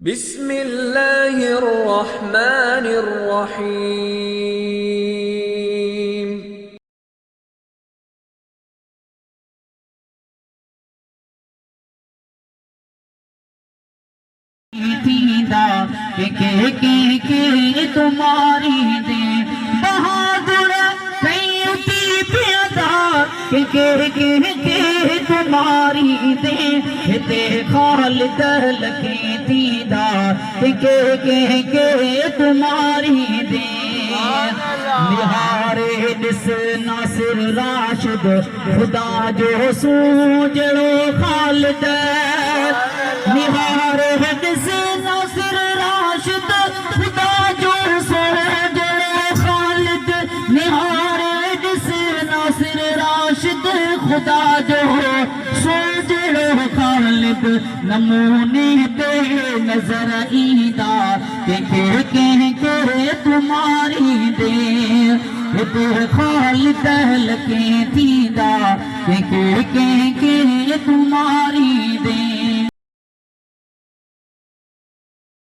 बिस्मिल्लाहिर्रहमानिर्रहीम। के तुम्हारी दे बहादुर कई पियादा के तुम्हारी दे खालिद लगे दीदा के तुम्हारी दे निहारे दिस नासिर राशिद खुदा जो सूजड़ो खालिद निहारे दिस नासिर राशिद खुदा जो सूजड़ो खालिद निहारे दिस नासिर राशिद खुदा जो सूजड़ो खालिद नमूने पे नजर ईदा के तुम्हारी दे खालिद लगे दीदा के तुम्हारी